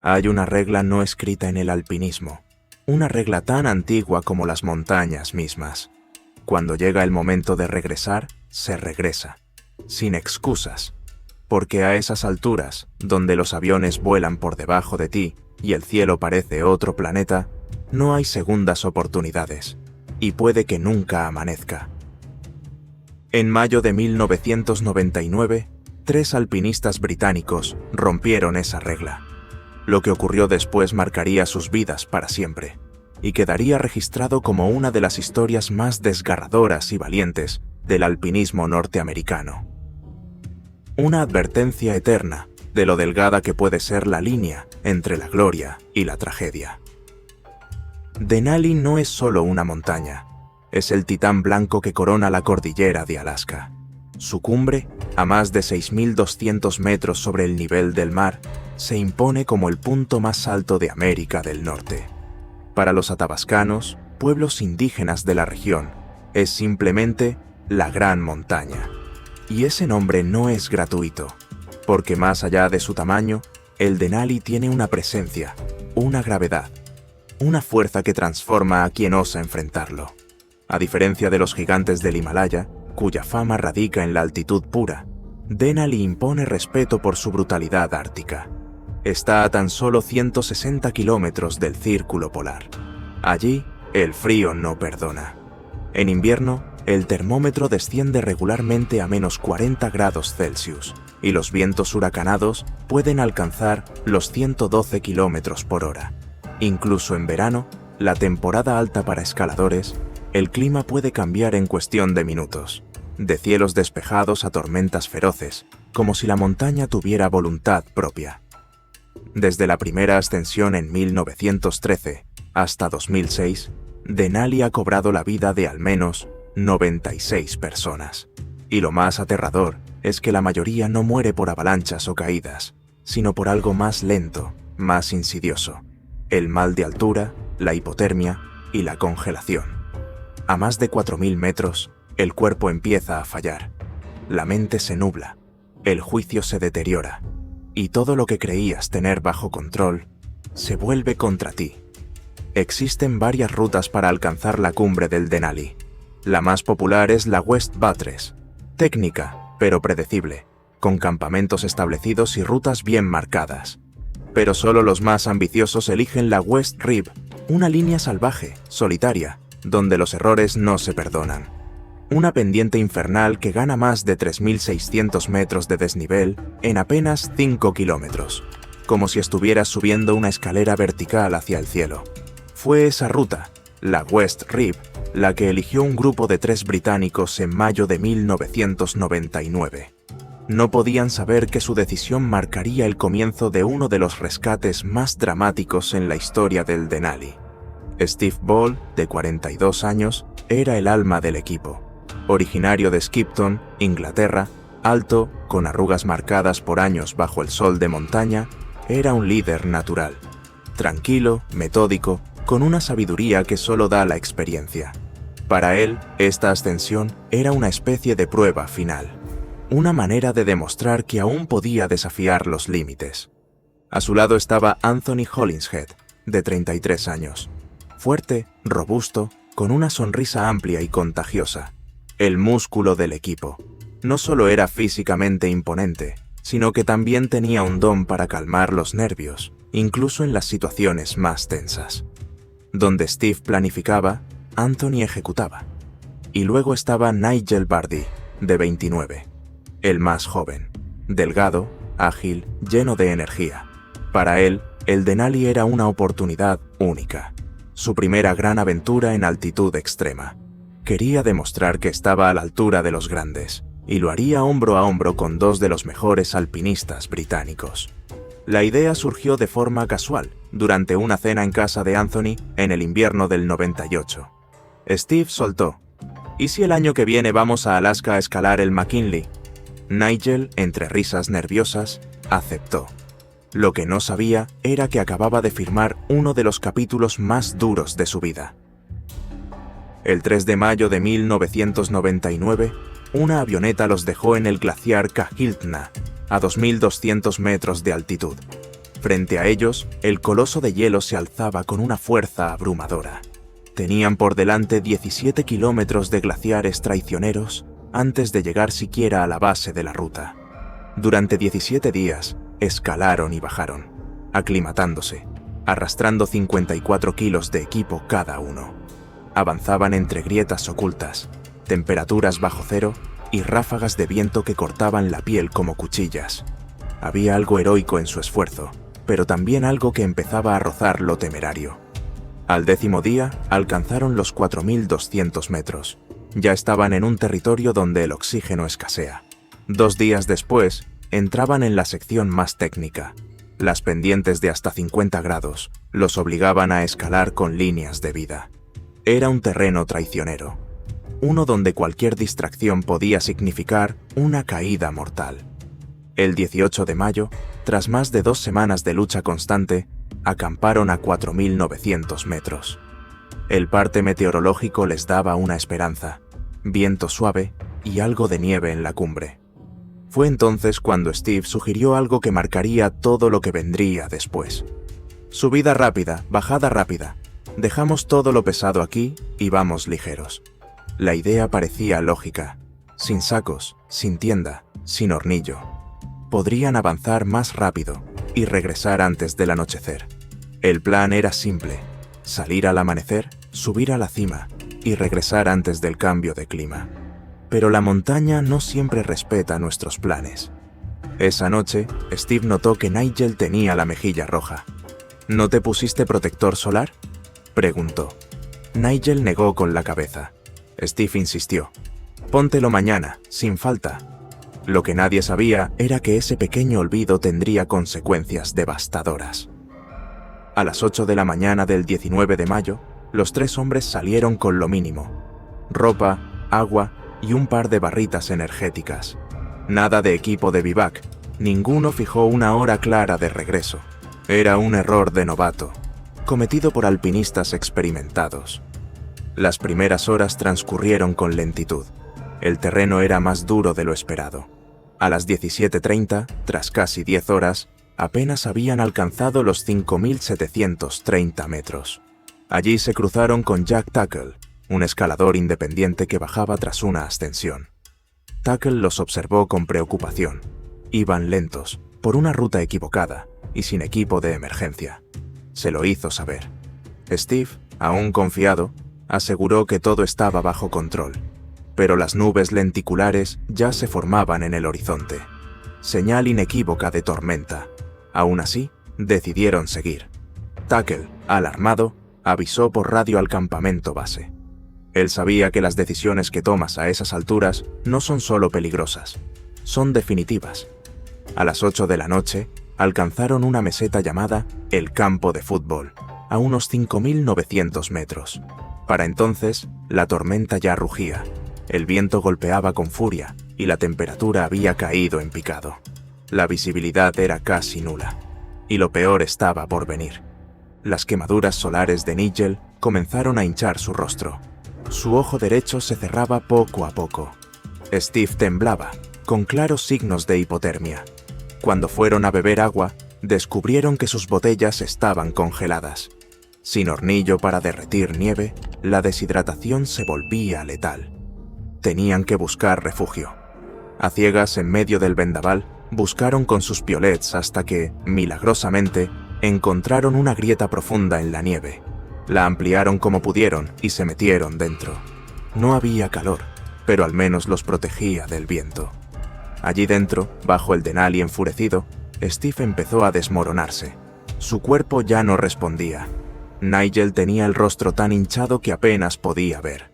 Hay una regla no escrita en el alpinismo, una regla tan antigua como las montañas mismas. Cuando llega el momento de regresar, se regresa, sin excusas, porque a esas alturas, donde los aviones vuelan por debajo de ti y el cielo parece otro planeta, no hay segundas oportunidades, y puede que nunca amanezca. En mayo de 1999, 3 alpinistas británicos rompieron esa regla. Lo que ocurrió después marcaría sus vidas para siempre, y quedaría registrado como una de las historias más desgarradoras y valientes del alpinismo norteamericano. Una advertencia eterna de lo delgada que puede ser la línea entre la gloria y la tragedia. Denali no es solo una montaña, es el titán blanco que corona la cordillera de Alaska. Su cumbre, a más de 6.200 metros sobre el nivel del mar, se impone como el punto más alto de América del Norte. Para los atabascanos, pueblos indígenas de la región, es simplemente la Gran Montaña. Y ese nombre no es gratuito, porque más allá de su tamaño, el Denali tiene una presencia, una gravedad, una fuerza que transforma a quien osa enfrentarlo. A diferencia de los gigantes del Himalaya, cuya fama radica en la altitud pura, Denali impone respeto por su brutalidad ártica. Está a tan solo 160 kilómetros del círculo polar. Allí, el frío no perdona. En invierno, el termómetro desciende regularmente a menos 40 grados Celsius y los vientos huracanados pueden alcanzar los 112 kilómetros por hora. Incluso en verano, la temporada alta para escaladores, el clima puede cambiar en cuestión de minutos, de cielos despejados a tormentas feroces, como si la montaña tuviera voluntad propia. Desde la primera ascensión en 1913 hasta 2006, Denali ha cobrado la vida de al menos 96 personas. Y lo más aterrador es que la mayoría no muere por avalanchas o caídas, sino por algo más lento, más insidioso: el mal de altura, la hipotermia y la congelación. A más de 4.000 metros, el cuerpo empieza a fallar, la mente se nubla, el juicio se deteriora, y todo lo que creías tener bajo control se vuelve contra ti. Existen varias rutas para alcanzar la cumbre del Denali. La más popular es la West Buttress, técnica, pero predecible, con campamentos establecidos y rutas bien marcadas. Pero solo los más ambiciosos eligen la West Rib, una línea salvaje, solitaria, donde los errores no se perdonan. Una pendiente infernal que gana más de 3.600 metros de desnivel en apenas 5 kilómetros, como si estuvieras subiendo una escalera vertical hacia el cielo. Fue esa ruta, la West Rib, la que eligió un grupo de 3 británicos en mayo de 1999. No podían saber que su decisión marcaría el comienzo de uno de los rescates más dramáticos en la historia del Denali. Steve Ball, de 42 años, era el alma del equipo. Originario de Skipton, Inglaterra, alto, con arrugas marcadas por años bajo el sol de montaña, era un líder natural. Tranquilo, metódico, con una sabiduría que solo da la experiencia. Para él, esta ascensión era una especie de prueba final. Una manera de demostrar que aún podía desafiar los límites. A su lado estaba Anthony Hollinshead, de 33 años. Fuerte, robusto, con una sonrisa amplia y contagiosa. El músculo del equipo. No solo era físicamente imponente, sino que también tenía un don para calmar los nervios, incluso en las situaciones más tensas. Donde Steve planificaba, Anthony ejecutaba. Y luego estaba Nigel Bardi, de 29. El más joven, delgado, ágil, lleno de energía. Para él, el Denali era una oportunidad única. Su primera gran aventura en altitud extrema. Quería demostrar que estaba a la altura de los grandes, y lo haría hombro a hombro con 2 de los mejores alpinistas británicos. La idea surgió de forma casual, durante una cena en casa de Anthony en el invierno del 98. Steve soltó: ¿y si el año que viene vamos a Alaska a escalar el McKinley? Nigel, entre risas nerviosas, aceptó. Lo que no sabía era que acababa de firmar uno de los capítulos más duros de su vida. El 3 de mayo de 1999, una avioneta los dejó en el glaciar Kahiltna, a 2.200 metros de altitud. Frente a ellos, el coloso de hielo se alzaba con una fuerza abrumadora. Tenían por delante 17 kilómetros de glaciares traicioneros antes de llegar siquiera a la base de la ruta. Durante 17 días, escalaron y bajaron, aclimatándose, arrastrando 54 kilos de equipo cada uno. Avanzaban entre grietas ocultas, temperaturas bajo cero y ráfagas de viento que cortaban la piel como cuchillas. Había algo heroico en su esfuerzo, pero también algo que empezaba a rozar lo temerario. Al 10º día, alcanzaron los 4.200 metros. Ya estaban en un territorio donde el oxígeno escasea. 2 días después, entraban en la sección más técnica. Las pendientes de hasta 50 grados los obligaban a escalar con líneas de vida. Era un terreno traicionero, uno donde cualquier distracción podía significar una caída mortal. El 18 de mayo, tras más de 2 semanas de lucha constante, acamparon a 4.900 metros. El parte meteorológico les daba una esperanza, viento suave y algo de nieve en la cumbre. Fue entonces cuando Steve sugirió algo que marcaría todo lo que vendría después. Subida rápida, bajada rápida. Dejamos todo lo pesado aquí y vamos ligeros. La idea parecía lógica. Sin sacos, sin tienda, sin hornillo. Podrían avanzar más rápido y regresar antes del anochecer. El plan era simple: salir al amanecer, subir a la cima y regresar antes del cambio de clima. Pero la montaña no siempre respeta nuestros planes. Esa noche, Steve notó que Nigel tenía la mejilla roja. ¿No te pusiste protector solar?, preguntó. Nigel negó con la cabeza. Steve insistió. Póntelo mañana, sin falta. Lo que nadie sabía era que ese pequeño olvido tendría consecuencias devastadoras. A las 8 de la mañana del 19 de mayo, los 3 hombres salieron con lo mínimo: ropa, agua y un par de barritas energéticas. Nada de equipo de vivac, ninguno fijó una hora clara de regreso. Era un error de novato, cometido por alpinistas experimentados. Las primeras horas transcurrieron con lentitud. El terreno era más duro de lo esperado. A las 17:30, tras casi 10 horas, apenas habían alcanzado los 5.730 metros. Allí se cruzaron con Jack Tackle, un escalador independiente que bajaba tras una ascensión. Tackle los observó con preocupación. Iban lentos, por una ruta equivocada y sin equipo de emergencia. Se lo hizo saber. Steve, aún confiado, aseguró que todo estaba bajo control, pero las nubes lenticulares ya se formaban en el horizonte. Señal inequívoca de tormenta. Aún así, decidieron seguir. Tackle, alarmado, avisó por radio al campamento base. Él sabía que las decisiones que tomas a esas alturas no son solo peligrosas, son definitivas. A las 8 de la noche, alcanzaron una meseta llamada el campo de fútbol, a unos 5.900 metros. Para entonces, la tormenta ya rugía, el viento golpeaba con furia y la temperatura había caído en picado. La visibilidad era casi nula, y lo peor estaba por venir. Las quemaduras solares de Nigel comenzaron a hinchar su rostro. Su ojo derecho se cerraba poco a poco. Steve temblaba, con claros signos de hipotermia. Cuando fueron a beber agua, descubrieron que sus botellas estaban congeladas. Sin hornillo para derretir nieve, la deshidratación se volvía letal. Tenían que buscar refugio. A ciegas, en medio del vendaval, buscaron con sus piolets hasta que, milagrosamente, encontraron una grieta profunda en la nieve. La ampliaron como pudieron y se metieron dentro. No había calor, pero al menos los protegía del viento. Allí dentro, bajo el Denali enfurecido, Steve empezó a desmoronarse. Su cuerpo ya no respondía. Nigel tenía el rostro tan hinchado que apenas podía ver.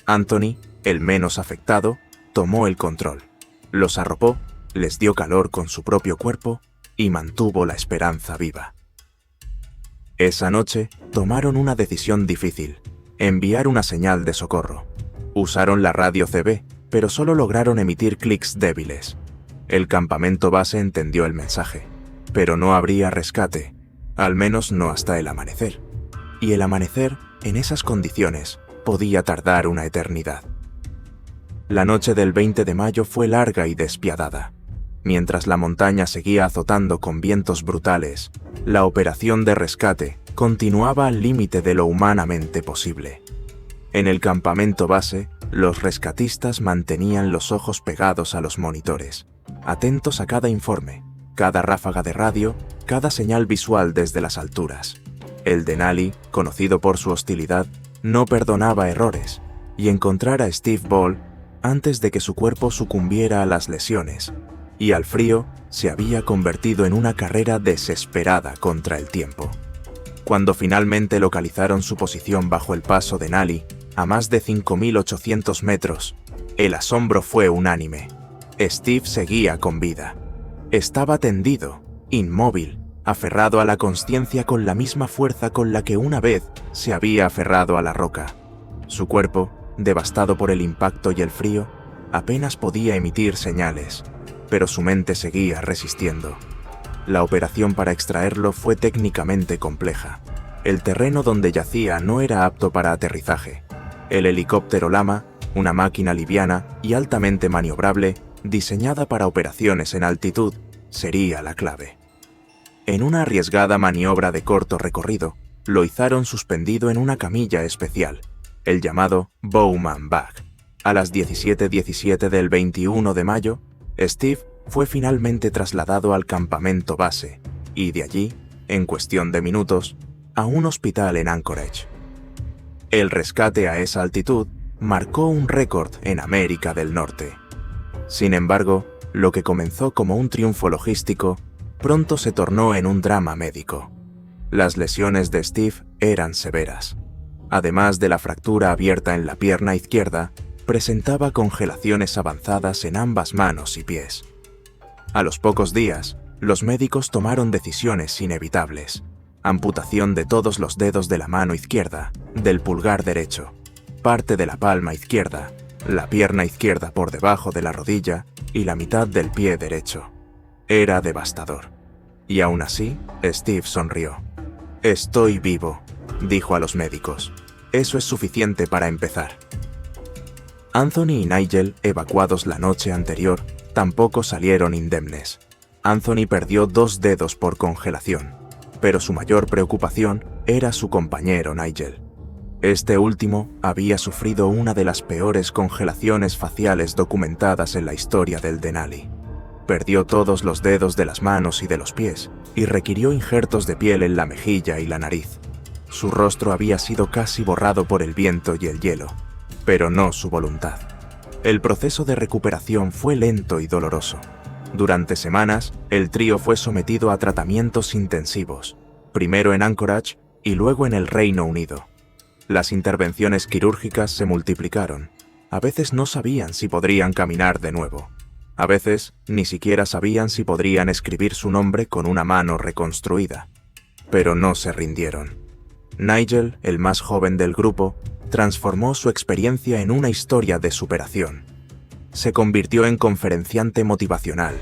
Anthony, el menos afectado, tomó el control. Los arropó, les dio calor con su propio cuerpo y mantuvo la esperanza viva. Esa noche tomaron una decisión difícil: enviar una señal de socorro. Usaron la radio CB, pero solo lograron emitir clics débiles. El campamento base entendió el mensaje, pero no habría rescate, al menos no hasta el amanecer. Y el amanecer, en esas condiciones, podía tardar una eternidad. La noche del 20 de mayo fue larga y despiadada. Mientras la montaña seguía azotando con vientos brutales, la operación de rescate continuaba al límite de lo humanamente posible. En el campamento base, los rescatistas mantenían los ojos pegados a los monitores, atentos a cada informe, cada ráfaga de radio, cada señal visual desde las alturas. El Denali, conocido por su hostilidad, no perdonaba errores, y encontrar a Steve Ball antes de que su cuerpo sucumbiera a las lesiones y al frío se había convertido en una carrera desesperada contra el tiempo. Cuando finalmente localizaron su posición bajo el paso Denali, a más de 5.800 metros, el asombro fue unánime. Steve seguía con vida. Estaba tendido, inmóvil, aferrado a la consciencia con la misma fuerza con la que una vez se había aferrado a la roca. Su cuerpo, devastado por el impacto y el frío, apenas podía emitir señales, pero su mente seguía resistiendo. La operación para extraerlo fue técnicamente compleja. El terreno donde yacía no era apto para aterrizaje. El helicóptero Lama, una máquina liviana y altamente maniobrable, diseñada para operaciones en altitud, sería la clave. En una arriesgada maniobra de corto recorrido, lo izaron suspendido en una camilla especial, el llamado Bowman Bag. A las 17:17 del 21 de mayo, Steve fue finalmente trasladado al campamento base y de allí, en cuestión de minutos, a un hospital en Anchorage. El rescate a esa altitud marcó un récord en América del Norte. Sin embargo, lo que comenzó como un triunfo logístico pronto se tornó en un drama médico. Las lesiones de Steve eran severas. Además de la fractura abierta en la pierna izquierda, presentaba congelaciones avanzadas en ambas manos y pies. A los pocos días, los médicos tomaron decisiones inevitables: amputación de todos los dedos de la mano izquierda, del pulgar derecho, parte de la palma izquierda, la pierna izquierda por debajo de la rodilla y la mitad del pie derecho. Era devastador. Y aún así, Steve sonrió. «Estoy vivo», dijo a los médicos. «Eso es suficiente para empezar». Anthony y Nigel, evacuados la noche anterior, tampoco salieron indemnes. Anthony perdió 2 dedos por congelación, pero su mayor preocupación era su compañero Nigel. Este último había sufrido una de las peores congelaciones faciales documentadas en la historia del Denali. Perdió todos los dedos de las manos y de los pies, y requirió injertos de piel en la mejilla y la nariz. Su rostro había sido casi borrado por el viento y el hielo, pero no su voluntad. El proceso de recuperación fue lento y doloroso. Durante semanas, el trío fue sometido a tratamientos intensivos, primero en Anchorage y luego en el Reino Unido. Las intervenciones quirúrgicas se multiplicaron. A veces no sabían si podrían caminar de nuevo. A veces ni siquiera sabían si podrían escribir su nombre con una mano reconstruida. Pero no se rindieron. Nigel, el más joven del grupo, transformó su experiencia en una historia de superación. Se convirtió en conferenciante motivacional,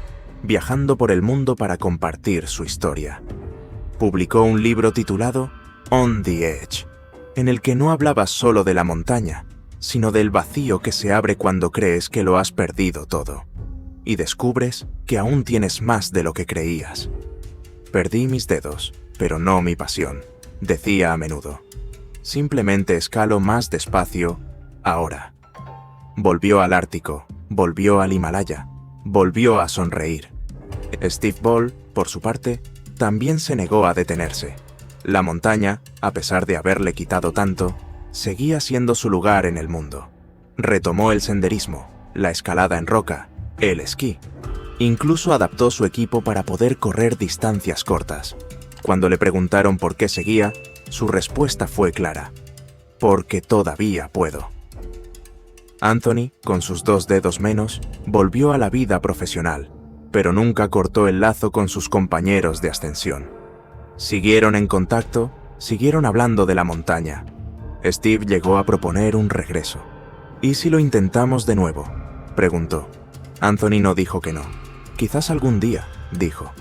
viajando por el mundo para compartir su historia. Publicó un libro titulado On the Edge, en el que no hablaba solo de la montaña, sino del vacío que se abre cuando crees que lo has perdido todo, y descubres que aún tienes más de lo que creías. «Perdí mis dedos, pero no mi pasión», decía a menudo. «Simplemente escalo más despacio ahora». Volvió al Ártico, volvió al Himalaya, volvió a sonreír. Steve Ball, por su parte, también se negó a detenerse. La montaña, a pesar de haberle quitado tanto, seguía siendo su lugar en el mundo. Retomó el senderismo, la escalada en roca, el esquí. Incluso adaptó su equipo para poder correr distancias cortas. Cuando le preguntaron por qué seguía, su respuesta fue clara: «Porque todavía puedo». Anthony, con sus 2 dedos menos, volvió a la vida profesional, pero nunca cortó el lazo con sus compañeros de ascensión. Siguieron en contacto, siguieron hablando de la montaña. Steve llegó a proponer un regreso. «¿Y si lo intentamos de nuevo?», preguntó. Anthony no dijo que no. «Quizás algún día», dijo.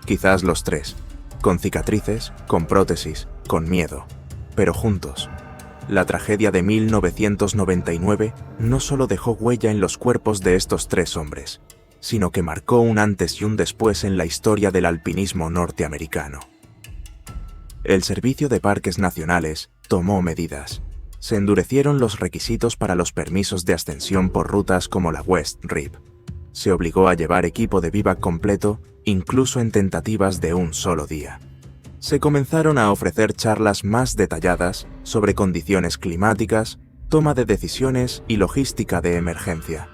«Quizás los 3, con cicatrices, con prótesis, con miedo, pero juntos». La tragedia de 1999 no solo dejó huella en los cuerpos de estos 3 hombres, sino que marcó un antes y un después en la historia del alpinismo norteamericano. El Servicio de Parques Nacionales tomó medidas. Se endurecieron los requisitos para los permisos de ascensión por rutas como la West Rib. Se obligó a llevar equipo de vivac completo, incluso en tentativas de un solo día. Se comenzaron a ofrecer charlas más detalladas sobre condiciones climáticas, toma de decisiones y logística de emergencia.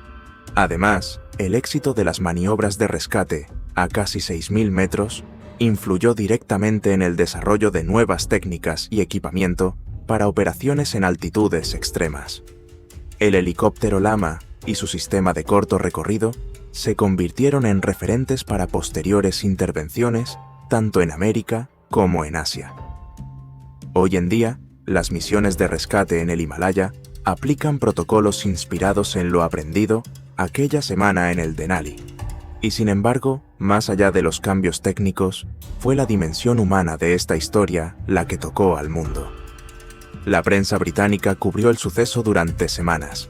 Además, el éxito de las maniobras de rescate, a casi 6.000 metros, influyó directamente en el desarrollo de nuevas técnicas y equipamiento para operaciones en altitudes extremas. El helicóptero Lama y su sistema de corto recorrido se convirtieron en referentes para posteriores intervenciones tanto en América como en Asia. Hoy en día, las misiones de rescate en el Himalaya aplican protocolos inspirados en lo aprendido aquella semana en el Denali. Y sin embargo, más allá de los cambios técnicos, fue la dimensión humana de esta historia la que tocó al mundo. La prensa británica cubrió el suceso durante semanas.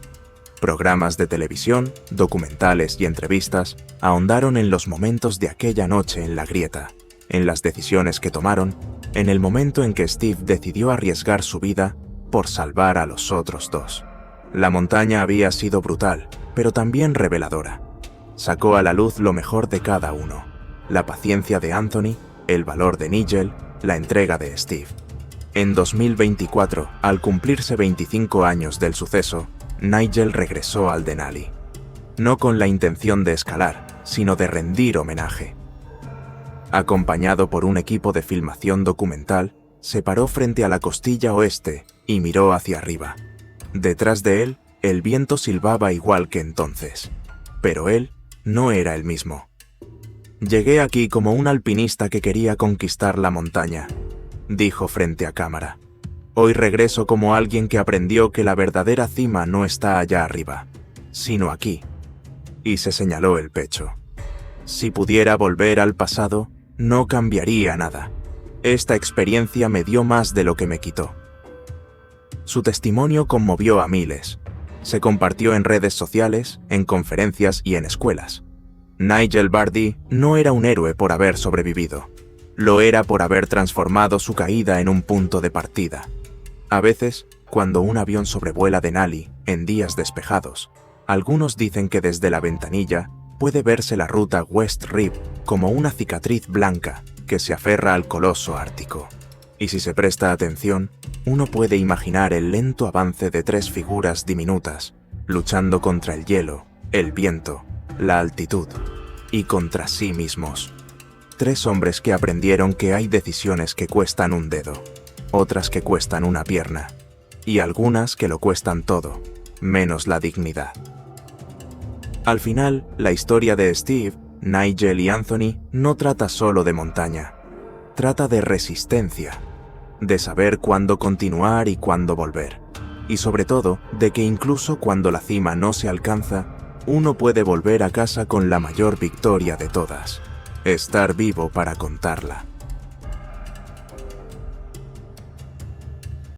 Programas de televisión, documentales y entrevistas ahondaron en los momentos de aquella noche en la grieta, en las decisiones que tomaron, en el momento en que Steve decidió arriesgar su vida por salvar a los otros dos. La montaña había sido brutal, pero también reveladora. Sacó a la luz lo mejor de cada uno: la paciencia de Anthony, el valor de Nigel, la entrega de Steve. En 2024, al cumplirse 25 años del suceso, Nigel regresó al Denali. No con la intención de escalar, sino de rendir homenaje. Acompañado por un equipo de filmación documental, se paró frente a la costilla oeste y miró hacia arriba. Detrás de él, el viento silbaba igual que entonces. Pero él no era el mismo. «Llegué aquí como un alpinista que quería conquistar la montaña», dijo frente a cámara. «Hoy regreso como alguien que aprendió que la verdadera cima no está allá arriba, sino aquí». Y se señaló el pecho. «Si pudiera volver al pasado, no cambiaría nada. Esta experiencia me dio más de lo que me quitó». Su testimonio conmovió a miles. Se compartió en redes sociales, en conferencias y en escuelas. Nigel Bardi no era un héroe por haber sobrevivido. Lo era por haber transformado su caída en un punto de partida. A veces, cuando un avión sobrevuela Denali en días despejados, algunos dicen que desde la ventanilla puede verse la ruta West Rib como una cicatriz blanca que se aferra al coloso ártico. Y si se presta atención, uno puede imaginar el lento avance de tres figuras diminutas, luchando contra el hielo, el viento, la altitud y contra sí mismos. Tres hombres que aprendieron que hay decisiones que cuestan un dedo, otras que cuestan una pierna, y algunas que lo cuestan todo, menos la dignidad. Al final, la historia de Steve, Nigel y Anthony no trata solo de montaña. Trata de resistencia, de saber cuándo continuar y cuándo volver. Y sobre todo, de que incluso cuando la cima no se alcanza, uno puede volver a casa con la mayor victoria de todas: estar vivo para contarla.